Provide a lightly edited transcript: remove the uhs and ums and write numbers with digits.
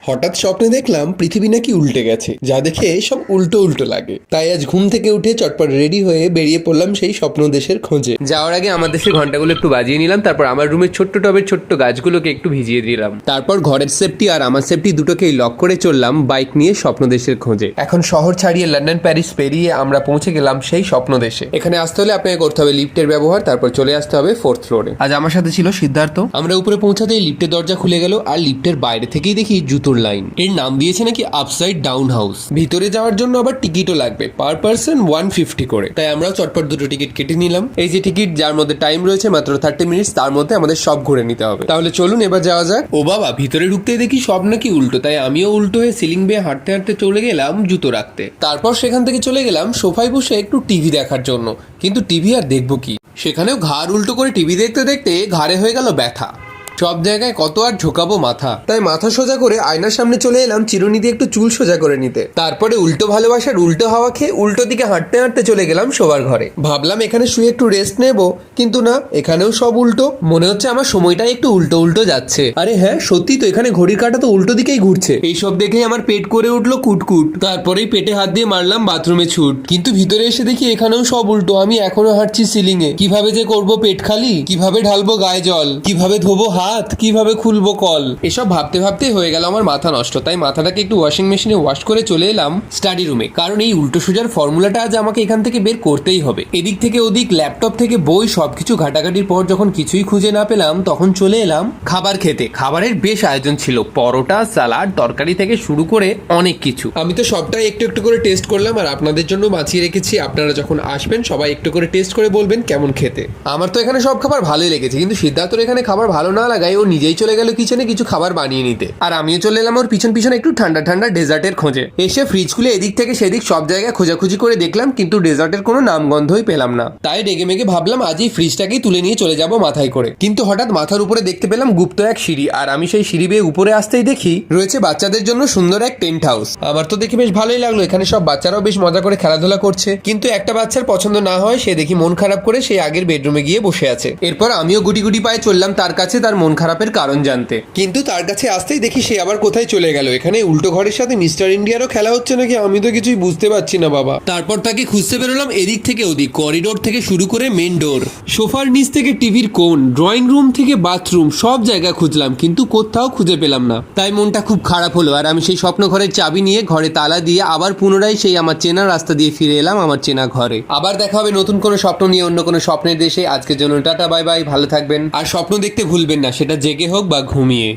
হঠাৎ স্বপ্নে দেখলাম পৃথিবী নাকি উল্টে গেছে, যা দেখে সব উল্টো উল্টো লাগে। তাই আজ ঘুম থেকে উঠে চটপট রেডি হয়ে বেরিয়ে পড়লাম সেই স্বপ্ন দেশের খোঁজে। যাওয়ার আগে আমার দেশের ঘন্টাগুলো একটু বাজিয়ে নিলাম, তারপর আমার রুমের ছোট্ট টবের ছোট্ট গাছগুলোকে একটু ভিজিয়ে দিলাম। তারপর ঘরের সেফটি আর আমার সেফটি দুটোকেই লক করে চললাম বাইক নিয়ে স্বপ্ন দেশের খোঁজে। এখন শহর ছাড়িয়ে লন্ডন প্যারিস পেরিয়ে আমরা পৌঁছে গেলাম সেই স্বপ্ন দেশে। এখানে আসতে হলে আপনাকে করতে হবে লিফটের ব্যবহার, তারপর চলে আসতে হবে 4th ফ্লোরে। আজ আমার সাথে ছিল সিদ্ধার্থ। আমরা উপরে পৌঁছাতেই লিফটের দরজা খুলে গেল আর লিফটের বাইরে থেকেই দেখি জুতোর লাইন। এর নাম দিয়েছে নাকি আপসাইড ডাউন হাউস। ভিতরে যাওয়ার জন্য আবার টিকিটও লাগবে, পার পার্সন 150 করে। তাই আমরাও চটপট দুটো টিকিট কেটে নিলাম। এই যে টিকিট, যার মধ্যে টাইম রয়েছে মাত্র 30 মিনিট, তার মধ্যে আমাদের সব ঘুরে নিতে হবে। তাহলে চলুন এবার যাওয়া যাক। ও বাবা, ভিতরে ঢুকতেই দেখি সব নাকি উল্টো, তাই আমিও উল্টো হয়ে সিলিং বেয়ে হাঁটতে হাঁটতে চলে গেলাম জুতো রাখতে। তারপর সেখান থেকে চলে গেলাম সোফায় বসে একটু টিভি দেখার জন্য, কিন্তু টিভি আর দেখবো কি, সেখানেও ঘাড় উল্টো করে টিভি দেখতে দেখতে ঘাড়ে হয়ে গেল ব্যথা। সব জায়গায় কত আর ঝোঁকাবো মাথা, তাই মাথা সোজা করে আয়নার সামনে চলে এলাম চিরুনি দিয়ে একটু চুল সোজা করে নিতে। তারপরে উল্টো ভালোবাসার উল্টো হাওয়া খেয়ে উল্টো দিকে হাঁটতে হাঁটতে চলে গেলাম শোবার ঘরে। ভাবলাম এখানে শুয়ে একটু রেস্ট নেব, কিন্তু না, এখানেও সব উল্টো। মনে হচ্ছে আমার সময়টাই একটু উল্টো উল্টো যাচ্ছে। আরে হ্যাঁ, সত্যি তো, এখানে ঘড়ির কাঁটা তো উল্টো দিকেই ঘুরছে। এইসব দেখেই আমার পেট করে উঠলো কুটকুট। তারপরেই পেটে হাত দিয়ে মারলাম বাথরুমে ছুট, কিন্তু ভিতরে এসে দেখি এখানেও সব উল্টো। আমি এখনো হাঁটছি সিলিং এ। কিভাবে যে করবো পেট খালি, কিভাবে ঢালবো গায়ে জল, কিভাবে ধোবো হাত, কিভাবে খুলবো কল, এসব ভাবতে ভাবতে হয়ে গেল আমার মাথা নষ্ট। তাই মাথাটাকে একটু ওয়াশিং মেশিনে ওয়াশ করে চলে এলাম স্টাডি রুমে, কারণ এই উল্টো সোজার ফর্মুলাটা আজ আমাকে এখান থেকে বের করতেই হবে। এদিক থেকে ওদিক, ল্যাপটপ থেকে বই, সবকিছু ঘাটাঘাটির পর যখন কিছুই খুঁজে না পেলাম, তখন চলে এলাম খাবার খেতে। খাবারের বেশ আয়োজন ছিল, পরোটা, সালাড, তরকারি থেকে শুরু করে অনেক কিছু। আমি তো সবটাই একটু একটু করে টেস্ট করলাম আর আপনাদের জন্য বাঁচিয়ে রেখেছি। আপনারা যখন আসবেন সবাই একটু করে টেস্ট করে বলবেন কেমন খেতে। আমার তো এখানে সব খাবার ভালোই লেগেছে, কিন্তু সিদ্ধার্থর এখানে খাবার ভালো না লাগায় ও নিজেই চলে গেল কিচেনে কিছু খাবার বানিয়ে নিতে, আর আমিও চলে এলাম ওর পিছন পিছন একটু ঠান্ডা ঠান্ডা ডেজার্টের খোঁজে। এসে ফ্রিজ খুলে এদিক থেকে সেদিক সব জায়গায় খোঁজাখুঁজি করে দেখলাম, কিন্তু ডেজার্টের কোনো নামগন্ধই পেলাম না। তাই ডেগে মেগে ভাবলাম আজ এই ফ্রিজটাকেই তুলে নিয়ে চলে যাব মাথায় করে। কিন্তু হঠাৎ মাথার উপরে দেখতে পেলাম গুপ্ত এক সিঁড়ি, আর আমি সেই সিঁড়ি বেয়ে উপরে আসতেই দেখি রয়েছে বাচ্চাদের জন্য সুন্দর এক টেন্ট হাউস। আমার তো দেখে বেশ ভালোই লাগলো, এখানে সব বাচ্চারাও বেশ মজা করে খেলাধুলা করছে। কিন্তু একটা বাচ্চার পছন্দ না হয় সে দেখি মন খারাপ করে সেই আগের বেডরুমে গিয়ে বসে আছে। এরপর আমিও গুটি গুটি পায়ে চললাম তার কাছে, তার মন খারাপের কারণ জানতে। কিন্তু তার কাছে আসতেই দেখি সে আবার কোথায় চলে গেল। এখানে উল্টো ঘরের সাথে মিস্টার ইন্ডিয়ারও খেলা হচ্ছে নাকি, আমি তো কিছুই বুঝতে পারছি না বাবা। তারপর তাকে খুঁজতে বেরোলাম এদিক থেকে ওদিক, করিডোর থেকে শুরু করে মেন ডোর, সোফার নিচ থেকে টিভির কোণ, ড্রয়িং রুম থেকে বাথরুম, সব জায়গা খুঁজলাম, কিন্তু কোথাও খুঁজে পেলাম না। তাই মনটা খুব খারাপ হলো, আর আমি সেই স্বপ্ন ঘরের চাবি নিয়ে ঘরে তালা দিয়ে আবার পুনরায় সেই আমার চেনা রাস্তা দিয়ে ফিরে এলাম আমার চেনা ঘরে। আবার দেখা হবে নতুন কোনো স্বপ্ন নিয়ে অন্য কোনো স্বপ্নের দেশে। আজকের জন্য টাটা, বাই বাই, ভালো থাকবেন। আর স্বপ্ন দেখতে ভুলবেন না, সেটা জেগে হোক বা ঘুমিয়ে।